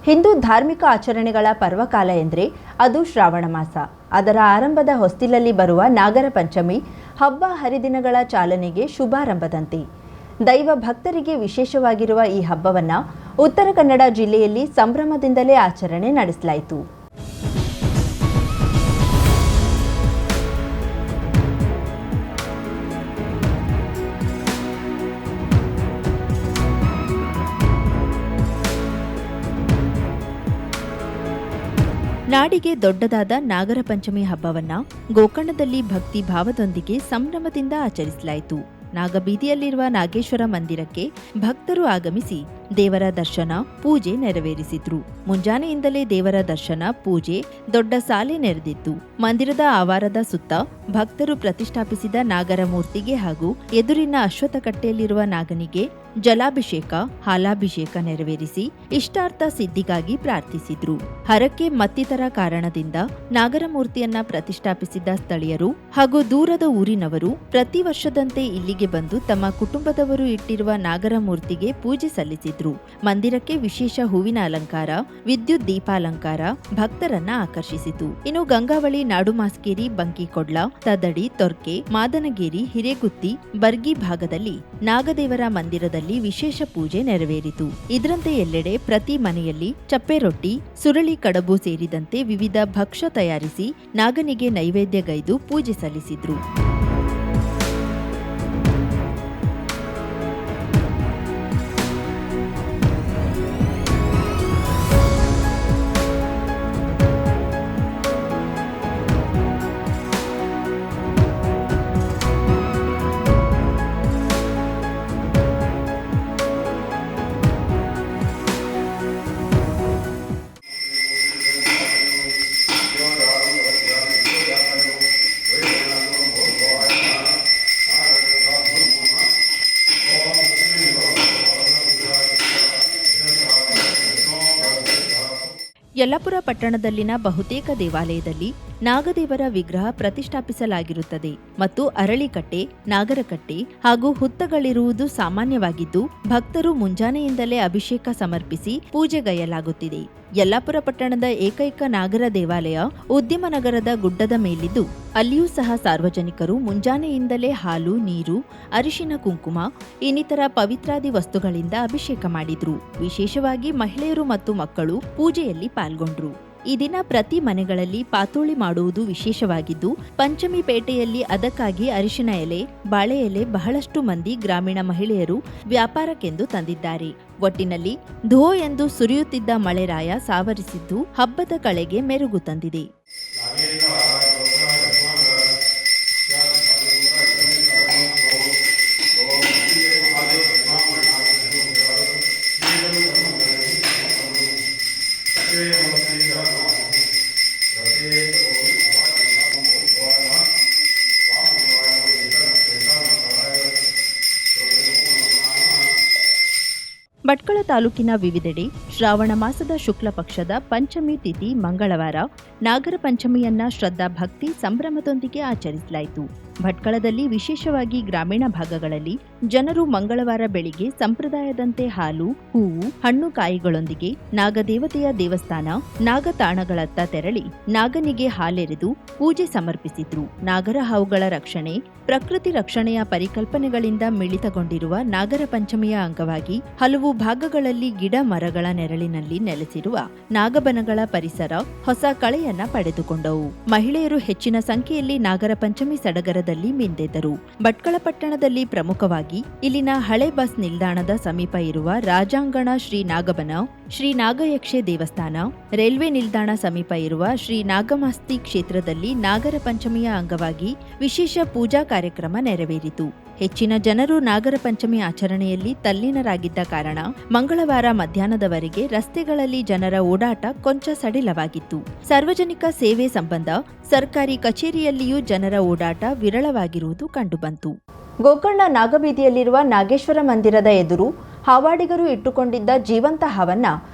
ಹಿಂದೂ ಧಾರ್ಮಿಕ ಆಚರಣೆಗಳ ಪರ್ವಕಾಲ ಎಂದರೆ ಅದು ಶ್ರಾವಣ ಮಾಸ. ಅದರ ಆರಂಭದ ಹೊಸ್ತಿಲಲ್ಲಿ ಬರುವ ನಾಗರ ಪಂಚಮಿ ಹಬ್ಬ ಹರಿದಿನಗಳ ಚಾಲನೆಗೆ ಶುಭಾರಂಭದಂತೆ. ದೈವ ಭಕ್ತರಿಗೆ ವಿಶೇಷವಾಗಿರುವ ಈ ಹಬ್ಬವನ್ನು ಉತ್ತರ ಕನ್ನಡ ಜಿಲ್ಲೆಯಲ್ಲಿ ಸಂಭ್ರಮದಿಂದಲೇ ಆಚರಣೆ ನಡೆಸಲಾಯಿತು. ನಾಡಿಗೆ ದೊಡ್ಡದಾದ ನಾಗರ ಪಂಚಮಿ ಹಬ್ಬವನ್ನ ಗೋಕರ್ಣದಲ್ಲಿ ಭಕ್ತಿ ಭಾವದೊಂದಿಗೆ ಸಂಭ್ರಮದಿಂದ ಆಚರಿಸಲಾಯಿತು. ನಾಗಬೀದಿಯಲ್ಲಿರುವ ನಾಗೇಶ್ವರ ಮಂದಿರಕ್ಕೆ ಭಕ್ತರು ಆಗಮಿಸಿ ದೇವರ ದರ್ಶನ, ಪೂಜೆ ನೆರವೇರಿಸಿದ್ರು. ಮುಂಜಾನೆಯಿಂದಲೇ ದೇವರ ದರ್ಶನ, ಪೂಜೆ ದೊಡ್ಡ ಸಾಲೆ ನೆರೆದಿತ್ತು. ಮಂದಿರದ ಆವಾರದ ಸುತ್ತ ಭಕ್ತರು ಪ್ರತಿಷ್ಠಾಪಿಸಿದ ನಾಗರ ಮೂರ್ತಿಗೆ ಹಾಗೂ ಎದುರಿನ ಅಶ್ವತ್ಥಕಟ್ಟೆಯಲ್ಲಿರುವ ನಾಗನಿಗೆ ಜಲಾಭಿಷೇಕ, ಹಾಲಾಭಿಷೇಕ ನೆರವೇರಿಸಿ ಇಷ್ಟಾರ್ಥ ಸಿದ್ಧಿಗಾಗಿ ಪ್ರಾರ್ಥಿಸಿದ್ರು. ಹರಕೆ ಮತ್ತಿತರ ಕಾರಣದಿಂದ ನಾಗರ ಮೂರ್ತಿಯನ್ನ ಪ್ರತಿಷ್ಠಾಪಿಸಿದ್ದ ಸ್ಥಳೀಯರು ಹಾಗೂ ದೂರದ ಊರಿನವರು ಪ್ರತಿ ವರ್ಷದಂತೆ ಇಲ್ಲಿಗೆ ಬಂದು ತಮ್ಮ ಕುಟುಂಬದವರು ಇಟ್ಟಿರುವ ನಾಗರ ಮೂರ್ತಿಗೆ ಪೂಜೆ ಸಲ್ಲಿಸಿದ್ರು. ಮಂದಿರಕ್ಕೆ ವಿಶೇಷ ಹೂವಿನ ಅಲಂಕಾರ, ವಿದ್ಯುತ್ ದೀಪಾಲಂಕಾರ ಭಕ್ತರನ್ನ ಆಕರ್ಷಿಸಿತು. ಇನ್ನು ಗಂಗಾವಳಿ, ನಾಡುಮಾಸ್ಕೇರಿ, ಬಂಕಿಕೊಡ್ಲ, ತದಡಿ, ತೊರ್ಕೆ, ಮಾದನಗೇರಿ, ಹಿರೇಗುತ್ತಿ, ಬರ್ಗಿ ಭಾಗದಲ್ಲಿ ನಾಗದೇವರ ಮಂದಿರದಲ್ಲಿ ವಿಶೇಷ ಪೂಜೆ ನೆರವೇರಿತು. ಇದರಂತೆ ಎಲ್ಲೆಡೆ ಪ್ರತಿ ಮನೆಯಲ್ಲಿ ಚಪ್ಪೆ ರೊಟ್ಟಿ, ಸುರಳಿ ಕಡಬು ಸೇರಿದಂತೆ ವಿವಿಧ ಭಕ್ಷ್ಯ ತಯಾರಿಸಿ ನಾಗನಿಗೆ ನೈವೇದ್ಯಗೈದು ಪೂಜೆ ಸಲ್ಲಿಸಿದ್ರು. ಯಲ್ಲಾಪುರ ಪಟ್ಟಣದಲ್ಲಿನ ಬಹುತೇಕ ದೇವಾಲಯದಲ್ಲಿ ನಾಗದೇವರ ವಿಗ್ರಹ ಪ್ರತಿಷ್ಠಾಪಿಸಲಾಗಿರುತ್ತದೆ ಮತ್ತು ಅರಳಿಕಟ್ಟೆ, ನಾಗರಕಟ್ಟೆ ಹಾಗೂ ಹುತ್ತಗಳಿರುವುದು ಸಾಮಾನ್ಯವಾಗಿದ್ದು ಭಕ್ತರು ಮುಂಜಾನೆಯಿಂದಲೇ ಅಭಿಷೇಕ ಸಮರ್ಪಿಸಿ ಪೂಜೆಗೈಯಲಾಗುತ್ತಿದೆ. ಯಲ್ಲಾಪುರ ಪಟ್ಟಣದ ಏಕೈಕ ನಾಗರ ದೇವಾಲಯ ಉದ್ಯಮನಗರದ ಗುಡ್ಡದ ಮೇಲಿದ್ದು ಅಲ್ಲಿಯೂ ಸಹ ಸಾರ್ವಜನಿಕರು ಮುಂಜಾನೆಯಿಂದಲೇ ಹಾಲು, ನೀರು, ಅರಿಶಿನ, ಕುಂಕುಮ ಇನ್ನಿತರ ಪವಿತ್ರಾದಿ ವಸ್ತುಗಳಿಂದ ಅಭಿಷೇಕ ಮಾಡಿದ್ರು. ವಿಶೇಷವಾಗಿ ಮಹಿಳೆಯರು ಮತ್ತು ಮಕ್ಕಳು ಪೂಜೆಯಲ್ಲಿ ಪಾಲ್ಗೊಂಡ್ರು. ಈ ದಿನ ಪ್ರತಿ ಮನೆಗಳಲ್ಲಿ ಪಾತೋಳಿ ಮಾಡುವುದು ವಿಶೇಷವಾಗಿದ್ದು ಪಂಚಮಿ ಪೇಟೆಯಲ್ಲಿ ಅದಕ್ಕಾಗಿ ಅರಿಶಿನ ಎಲೆ, ಬಾಳೆ ಎಲೆ ಬಹಳಷ್ಟು ಮಂದಿ ಗ್ರಾಮೀಣ ಮಹಿಳೆಯರು ವ್ಯಾಪಾರಕ್ಕೆಂದು ತಂದಿದ್ದಾರೆ. ಒಟ್ಟಿನಲ್ಲಿ ಧೋ ಎಂದು ಸುರಿಯುತ್ತಿದ್ದ ಮಳೆರಾಯ ಸಾವರಿಸಿದ್ದು ಹಬ್ಬದ ಕಳೆಗೆ ಮೆರುಗು ತಂದಿದೆ. ಭಟ್ಕಳ ತಾಲೂಕಿನ ವಿವಿಧೆಡೆ ಶ್ರಾವಣ ಮಾಸದ ಶುಕ್ಲ ಪಕ್ಷದ ಪಂಚಮಿ ತಿಥಿ ಮಂಗಳವಾರ ನಾಗರ ಪಂಚಮಿಯನ್ನ ಶ್ರದ್ಧಾ ಭಕ್ತಿ ಸಂಭ್ರಮದೊಂದಿಗೆ ಆಚರಿಸಲಾಯಿತು. ಭಟ್ಕಳದಲ್ಲಿ ವಿಶೇಷವಾಗಿ ಗ್ರಾಮೀಣ ಭಾಗಗಳಲ್ಲಿ ಜನರು ಮಂಗಳವಾರ ಬೆಳಿಗ್ಗೆ ಸಂಪ್ರದಾಯದಂತೆ ಹಾಲು, ಹೂವು, ಹಣ್ಣು ಕಾಯಿಗಳೊಂದಿಗೆ ನಾಗದೇವತೆಯ ದೇವಸ್ಥಾನ, ನಾಗತಾಣಗಳತ್ತ ತೆರಳಿ ನಾಗನಿಗೆ ಹಾಲೆರೆದು ಪೂಜೆ ಸಮರ್ಪಿಸಿದ್ರು. ನಾಗರ ಹಾವುಗಳ ರಕ್ಷಣೆ, ಪ್ರಕೃತಿ ರಕ್ಷಣೆಯ ಪರಿಕಲ್ಪನೆಗಳಿಂದ ಮಿಳಿತಗೊಂಡಿರುವ ನಾಗರ ಪಂಚಮಿಯ ಅಂಗವಾಗಿ ಹಲವು ಭಾಗಗಳಲ್ಲಿ ಗಿಡ ಮರಗಳ ನೆರಳಿನಲ್ಲಿ ನೆಲೆಸಿರುವ ನಾಗಬನಗಳ ಪರಿಸರ ಹೊಸ ಕಳೆಯನ್ನ ಪಡೆದುಕೊಂಡವು. ಮಹಿಳೆಯರು ಹೆಚ್ಚಿನ ಸಂಖ್ಯೆಯಲ್ಲಿ ನಾಗರ ಪಂಚಮಿ ಸಡಗರದಲ್ಲಿ ಮಿಂದೆದ್ದರು. ಭಟ್ಕಳ ಪಟ್ಟಣದಲ್ಲಿ ಪ್ರಮುಖವಾಗಿ ಇಲ್ಲಿನ ಹಳೆ ಬಸ್ ನಿಲ್ದಾಣದ ಸಮೀಪ ಇರುವ ರಾಜಾಂಗಣ ಶ್ರೀ ನಾಗಬನ, ಶ್ರೀ ನಾಗಯಕ್ಷೆ ದೇವಸ್ಥಾನ, ರೈಲ್ವೆ ನಿಲ್ದಾಣ ಸಮೀಪ ಇರುವ ಶ್ರೀ ನಾಗಮಾಸ್ತಿ ಕ್ಷೇತ್ರದಲ್ಲಿ ನಾಗರ ಪಂಚಮಿಯ ಅಂಗವಾಗಿ ವಿಶೇಷ ಪೂಜಾ ಕಾರ್ಯಕ್ರಮ ನೆರವೇರಿತು. ಹೆಚ್ಚಿನ ಜನರು ನಾಗರ ಪಂಚಮಿ ಆಚರಣೆಯಲ್ಲಿ ತಲ್ಲೀನರಾಗಿದ್ದ ಕಾರಣ ಮಂಗಳವಾರ ಮಧ್ಯಾಹ್ನದವರೆಗೆ ರಸ್ತೆಗಳಲ್ಲಿ ಜನರ ಓಡಾಟ ಕೊಂಚ ಸಡಿಲವಾಗಿತ್ತು. ಸಾರ್ವಜನಿಕ ಸೇವೆ ಸಂಬಂಧ ಸರ್ಕಾರಿ ಕಚೇರಿಯಲ್ಲಿಯೂ ಜನರ ಓಡಾಟ ವಿರಳವಾಗಿರುವುದು ಕಂಡುಬಂತು. ಗೋಕರ್ಣ ನಾಗಬೀದಿಯಲ್ಲಿರುವ ನಾಗೇಶ್ವರ ಮಂದಿರದ ಎದುರು ಹಾವಾಡಿಗರು ಇಟ್ಟುಕೊಂಡಿದ್ದ ಜೀವಂತ ಹಾವನ್ನ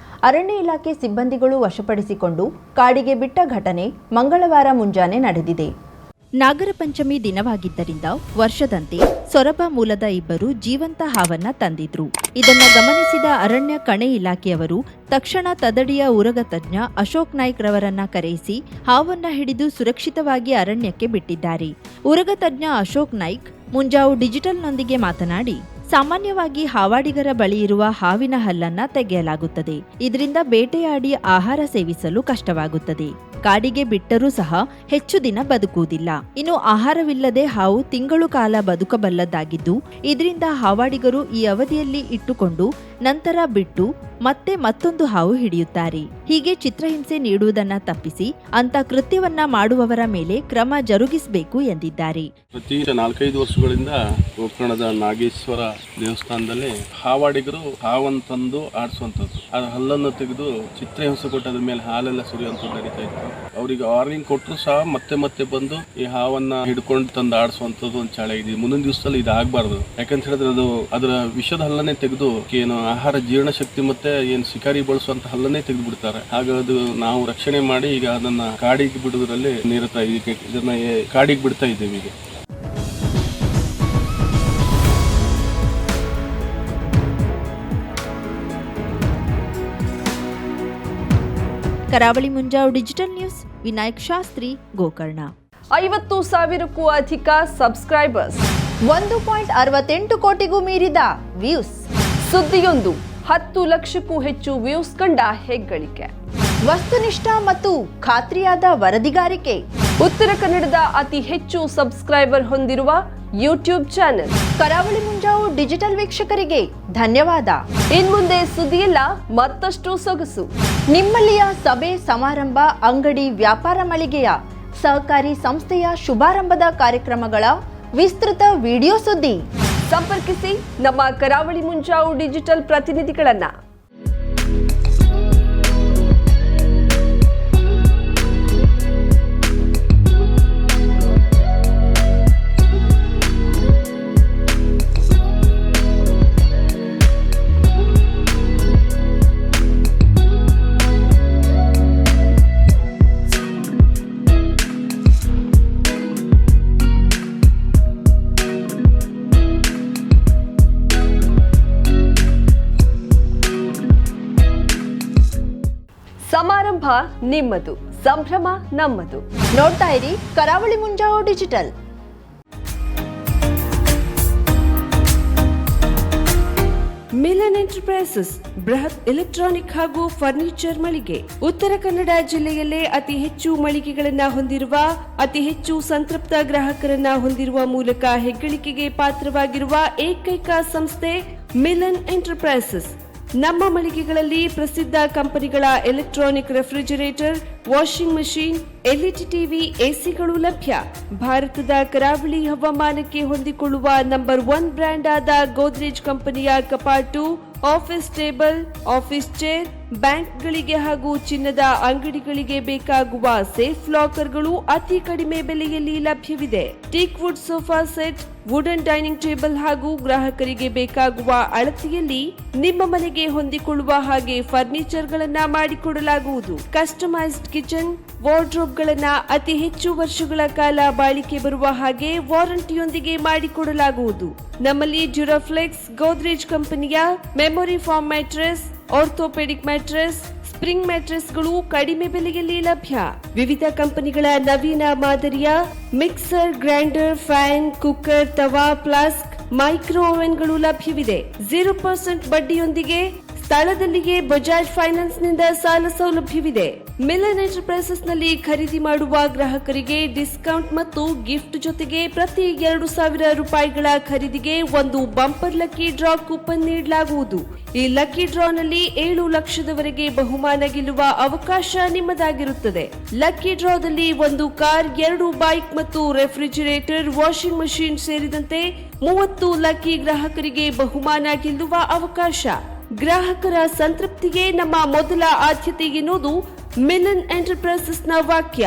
ಅರಣ್ಯ ಇಲಾಖೆ ಸಿಬ್ಬಂದಿಗಳು ವಶಪಡಿಸಿಕೊಂಡು ಕಾಡಿಗೆ ಬಿಟ್ಟ ಘಟನೆ ಮಂಗಳವಾರ ಮುಂಜಾನೆ ನಡೆದಿದೆ. ನಾಗರ ಪಂಚಮಿ ದಿನವಾಗಿದ್ದರಿಂದ ವರ್ಷದಂತೆ ಸೊರಬ ಮೂಲದ ಇಬ್ಬರು ಜೀವಂತ ಹಾವನ್ನ ತಂದಿದ್ರು. ಇದನ್ನ ಗಮನಿಸಿದ ಅರಣ್ಯ ಕಣೆ ಇಲಾಖೆಯವರು ತಕ್ಷಣ ತದಡಿಯ ಉರಗ ತಜ್ಞ ಅಶೋಕ್ ನಾಯ್ಕ್ ರವರನ್ನ ಕರೆಯಿಸಿ ಹಾವನ್ನ ಹಿಡಿದು ಸುರಕ್ಷಿತವಾಗಿ ಅರಣ್ಯಕ್ಕೆ ಬಿಟ್ಟಿದ್ದಾರೆ. ಉರಗ ತಜ್ಞ ಅಶೋಕ್ ನಾಯ್ಕ್ ಮುಂಜಾವು ಡಿಜಿಟಲ್ನೊಂದಿಗೆ ಮಾತನಾಡಿ, ಸಾಮಾನ್ಯವಾಗಿ ಹಾವಾಡಿಗರ ಬಳಿ ಇರುವ ಹಾವಿನ ಹಲ್ಲನ್ನ ತೆಗೆಯಲಾಗುತ್ತದೆ. ಇದರಿಂದ ಬೇಟೆಯಾಡಿ ಆಹಾರ ಸೇವಿಸಲು ಕಷ್ಟವಾಗುತ್ತದೆ. ಕಾಡಿಗೆ ಬಿಟ್ಟರೂ ಸಹ ಹೆಚ್ಚು ದಿನ ಬದುಕುವುದಿಲ್ಲ. ಇನ್ನು ಆಹಾರವಿಲ್ಲದೆ ಹಾವು ತಿಂಗಳು ಕಾಲ ಬದುಕಬಲ್ಲದ್ದಾಗಿದ್ದು, ಇದರಿಂದ ಹಾವಾಡಿಗರು ಈ ಅವಧಿಯಲ್ಲಿ ಇಟ್ಟುಕೊಂಡು ನಂತರ ಬಿಟ್ಟು ಮತ್ತೆ ಮತ್ತೊಂದು ಹಾವು ಹಿಡಿಯುತ್ತಾರೆ. ಹೀಗೆ ಚಿತ್ರಹಿಂಸೆ ನೀಡುವುದನ್ನ ತಪ್ಪಿಸಿ ಅಂತ ಕೃತ್ಯವನ್ನ ಮಾಡುವವರ ಮೇಲೆ ಕ್ರಮ ಜರುಗಿಸಬೇಕು ಎಂದಿದ್ದಾರೆ. ಪ್ರತಿ 4-5 ವರ್ಷಗಳಿಂದ ಗೋಕರ್ಣದ ನಾಗೇಶ್ವರ ದೇವಸ್ಥಾನದಲ್ಲಿ ಹಾವಾಡಿಗರು ಹಾವನ್ನು ತಂದು ಆಡಿಸುವಂಥದ್ದು, ಆ ಹಲ್ಲನ್ನು ತೆಗೆದು ಚಿತ್ರಹಿಂಸೆ ಕೊಟ್ಟು ಅದ್ರ ಮೇಲೆ ಹಾಲೆಲ್ಲ ಸುರಿಯುವಂಥದ್ದು ನಡೀತಾ ಇತ್ತು. ಅವರಿಗೆ ವಾರ್ನಿಂಗ್ ಕೊಟ್ಟರು ಸಹ ಮತ್ತೆ ಮತ್ತೆ ಬಂದು ಈ ಹಾವನ್ನ ಹಿಡ್ಕೊಂಡು ತಂದು ಆಡಿಸುವಂಥದ್ದು ಒಂದು ಚಾಳ ಇದೆ. ಮುಂದಿನ ದಿವಸದಲ್ಲಿ ಇದು ಆಗಬಾರ್ದು. ಯಾಕಂತ ಹೇಳಿದ್ರೆ ಅದು ಅದರ ವಿಷದ ಹಲ್ಲನ್ನೇ ತೆಗೆದು ಏನು ಆಹಾರ ಜೀರ್ಣ ಶಕ್ತಿ ಮತ್ತೆ ಏನು ಶಿಕಾರಿ ಬಳಸುವಂತ ಹಲ್ಲನ್ನೇ ತೆಗೆದು ಬಿಡ್ತಾರೆ. ಹಾಗಾಗಿ ನಾವು ರಕ್ಷಣೆ ಮಾಡಿ ಈಗ ಅದನ್ನ ಕಾಡಿಗೆ ಬಿಡುವುದರಲ್ಲಿ ನಿರತ ಇದನ್ನ ಕಾಡಿಗೆ ಬಿಡ್ತಾ ಇದ್ದೇವೆ ಈಗ. ಕರಾವಳಿ ಮುಂಜಾವು ಡಿಜಿಟಲ್ ನ್ಯೂಸ್, ವಿನಾಯಕ್ ಶಾಸ್ತ್ರಿ, ಗೋಕರ್ಣ. 50,000ಕ್ಕೂ ಅಧಿಕ ಸಬ್ಸ್ಕ್ರೈಬರ್ಸ್, 1.68 ಕೋಟಿಗೂ ಮೀರಿದ ವ್ಯೂಸ್. ಸುದ್ದಿಯೊಂದು 10 ಲಕ್ಷಕ್ಕೂ ಹೆಚ್ಚು ವ್ಯೂಸ್ ಕಂಡ ಹೆಗ್ಗಳಿಕೆ. ವಸ್ತುನಿಷ್ಠ ಮತ್ತು ಖಾತ್ರಿಯಾದ ವರದಿಗಾರಿಕೆ. ಉತ್ತರ ಕನ್ನಡದ ಅತಿ ಹೆಚ್ಚು ಸಬ್ಸ್ಕ್ರೈಬರ್ ಹೊಂದಿರುವ ಯೂಟ್ಯೂಬ್ ಚಾನೆಲ್ ಕರಾವಳಿ ಮುಂಜಾವು ಡಿಜಿಟಲ್ ವೀಕ್ಷಕರಿಗೆ ಧನ್ಯವಾದ. ಇನ್ಮುಂದೆ ಸುದ್ದಿಯೆಲ್ಲ ಮತ್ತಷ್ಟು ಸೊಗಸು. ನಿಮ್ಮಲ್ಲಿಯ ಸಭೆ ಸಮಾರಂಭ, ಅಂಗಡಿ, ವ್ಯಾಪಾರ ಮಳಿಗೆಯ ಸಹಕಾರಿ ಸಂಸ್ಥೆಯ ಶುಭಾರಂಭದ ಕಾರ್ಯಕ್ರಮಗಳ ವಿಸ್ತೃತ ವಿಡಿಯೋ ಸುದ್ದಿ. ಸಂಪರ್ಕಿಸಿ ನಮ್ಮ ಕರಾವಳಿ ಮುಂಜಾವು ಡಿಜಿಟಲ್ ಪ್ರತಿನಿಧಿಗಳನ್ನ. ಸಮಾರಂಭ ನಿಮ್ಮದು, ಸಂಭ್ರಮ ನಮ್ಮದು. ನೋಡ್ತಾ ಇರಿ ಕರಾವಳಿ ಮುಂಜಾವು ಡಿಜಿಟಲ್. ಮಿಲನ್ ಎಂಟರ್ಪ್ರೈಸಸ್ ಬೃಹತ್ ಎಲೆಕ್ಟ್ರಾನಿಕ್ ಹಾಗೂ ಫರ್ನಿಚರ್ ಮಳಿಗೆ. ಉತ್ತರ ಕನ್ನಡ ಜಿಲ್ಲೆಯಲ್ಲೇ ಅತಿ ಹೆಚ್ಚು ಮಳಿಗೆಗಳನ್ನ ಹೊಂದಿರುವ, ಅತಿ ಹೆಚ್ಚು ಸಂತೃಪ್ತ ಗ್ರಾಹಕರನ್ನ ಹೊಂದಿರುವ ಮೂಲಕ ಹೆಗ್ಗಳಿಕೆಗೆ ಪಾತ್ರವಾಗಿರುವ ಏಕೈಕ ಸಂಸ್ಥೆ ಮಿಲನ್ ಎಂಟರ್ಪ್ರೈಸಸ್. ನಮ್ಮ ಮಳಿಗೆಗಳಲ್ಲಿ ಪ್ರಸಿದ್ಧ ಕಂಪನಿಗಳ electronic refrigerator, washing machine, LED TV, ಎಸಿಗಳು ಲಭ್ಯ. ಭಾರತದ ಕರಾವಳಿ ಹವಾಮಾನಕ್ಕೆ ಹೊಂದಿಕೊಳ್ಳುವ ನಂಬರ್ 1 ಬ್ರ್ಯಾಂಡ್ ಆದ ಗೋದ್ರೇಜ್ ಕಂಪನಿಯ ಕಪಾಟು, ಆಫೀಸ್ ಟೇಬಲ್, ಆಫೀಸ್ ಚೇರ್, ಬ್ಯಾಂಕ್ಗಳಿಗೆ ಹಾಗೂ ಚಿನ್ನದ ಅಂಗಡಿಗಳಿಗೆ ಬೇಕಾಗುವ ಸೇಫ್ ಲಾಕರ್ಗಳು ಅತಿ ಕಡಿಮೆ ಬೆಲೆಯಲ್ಲಿ ಲಭ್ಯವಿದೆ. Teak wood sofa set, wooden dining table ಹಾಗೂ ಗ್ರಾಹಕರಿಗೆ ಬೇಕಾಗುವ ಅಳತೆಯಲ್ಲಿ ನಿಮ್ಮ ಮನೆಗೆ ಹೊಂದಿಕೊಳ್ಳುವ ಹಾಗೆ ಫರ್ನಿಚರ್ ಗಳನ್ನ ಮಾಡಿಕೊಡಲಾಗುವುದು. ಕಸ್ಟಮೈಸ್ಡ್ ಕಿಚನ್, ವಾರ್ಡ್ರೋಬ್ ಗಳನ್ನ ಅತಿ ಹೆಚ್ಚು ವರ್ಷಗಳ ಕಾಲ ಬಾಳಿಕೆ ಬರುವ ಹಾಗೆ ವಾರಂಟಿಯೊಂದಿಗೆ ಮಾಡಿಕೊಡಲಾಗುವುದು. ನಮ್ಮಲ್ಲಿ ಡ್ಯೂರಾಫ್ಲೆಕ್ಸ್, ಗೋದ್ರೇಜ್ ಕಂಪನಿಯ memory foam mattress, orthopaedic mattress, spring ಮ್ಯಾಟ್ರೆಸ್ಗಳು ಕಡಿಮೆ ಬೆಲೆಯಲ್ಲಿ ಲಭ್ಯ. ವಿವಿಧ ಕಂಪನಿಗಳ ನವೀನ ಮಾದರಿಯ ಮಿಕ್ಸರ್, ಗ್ರೈಂಡರ್, ಫ್ಯಾನ್, ಕುಕ್ಕರ್, ತವಾ, ಫ್ಲಾಸ್ಕ್, ಮೈಕ್ರೋ ಓವೆನ್ಗಳು ಲಭ್ಯವಿದೆ. 0% ಬಡ್ಡಿಯೊಂದಿಗೆ ಸ್ಥಳದಲ್ಲಿಯೇ ಬಜಾಜ್ ಫೈನಾನ್ಸ್ ನಿಂದ ಸಾಲ ಸೌಲಭ್ಯವಿದೆ. ಮಿಲನ್ ಎಂಟರ್ಪ್ರೈಸಸ್ ನಲ್ಲಿ ಖರೀದಿ ಮಾಡುವ ಗ್ರಾಹಕರಿಗೆ ಡಿಸ್ಕೌಂಟ್ ಮತ್ತು ಗಿಫ್ಟ್ ಜೊತೆಗೆ ಪ್ರತಿ 2,000 ರೂಪಾಯಿಗಳ ಖರೀದಿಗೆ ಒಂದು ಬಂಪರ್ ಲಕ್ಕಿ ಡ್ರಾ ಕೂಪನ್ ನೀಡಲಾಗುವುದು. ಈ ಲಕ್ಕಿ ಡ್ರಾ ನಲ್ಲಿ 7 ಲಕ್ಷದವರೆಗೆ ಬಹುಮಾನ ಗೆಲ್ಲುವ ಅವಕಾಶ ನಿಮ್ಮದಾಗಿರುತ್ತದೆ. ಲಕ್ಕಿ ಡ್ರಾದಲ್ಲಿ 1 ಕಾರ್, 2 ಬೈಕ್ ಮತ್ತು ರೆಫ್ರಿಜರೇಟರ್, ವಾಷಿಂಗ್ ಮಷೀನ್ ಸೇರಿದಂತೆ 30 ಲಕ್ಕಿ ಗ್ರಾಹಕರಿಗೆ ಬಹುಮಾನ ಗೆಲ್ಲುವ ಅವಕಾಶ. ಗ್ರಾಹಕರ ಸಂತೃಪ್ತಿಗೆ ನಮ್ಮ ಮೊದಲ ಆದ್ಯತೆ ಎನ್ನುವುದು ಮಿಲನ್ ಎಂಟರ್ಪ್ರೈಸಸ್ ನ ವಾಕ್ಯ.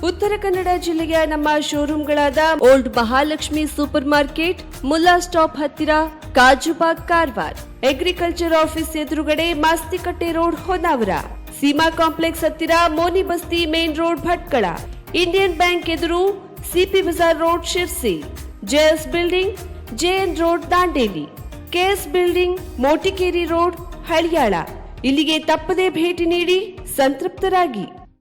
ಉತ್ತರ ಕನ್ನಡ ಜಿಲ್ಲೆಯ ನಮ್ಮ ಶೋರೂಮ್ಗಳಾದ old Mahalakshmi super market, Mulla stop ಹತ್ತಿರ, ಕಾಜುಬಾಗ್, ಕಾರವಾರ, ಅಗ್ರಿಕಲ್ಚರ್ ಆಫೀಸ್ ಎದುರುಗಡೆ, ಮಾಸ್ತಿಕಟ್ಟೆ ರೋಡ್, ಹೊನ್ನಾವರ, ಸೀಮಾ ಕಾಂಪ್ಲೆಕ್ಸ್ ಹತ್ತಿರ, Moni Basti main road, Bhatkal, Indian bank ಎದುರು, CP bazaar road Sirsi, JS building JN road Dandeli, KS building Motikeri road Haliyal. ಇಲ್ಲಿಗೆ ತಪ್ಪದೇ ಭೇಟಿ ನೀಡಿ ಸಂತೃಪ್ತರಾಗಿ.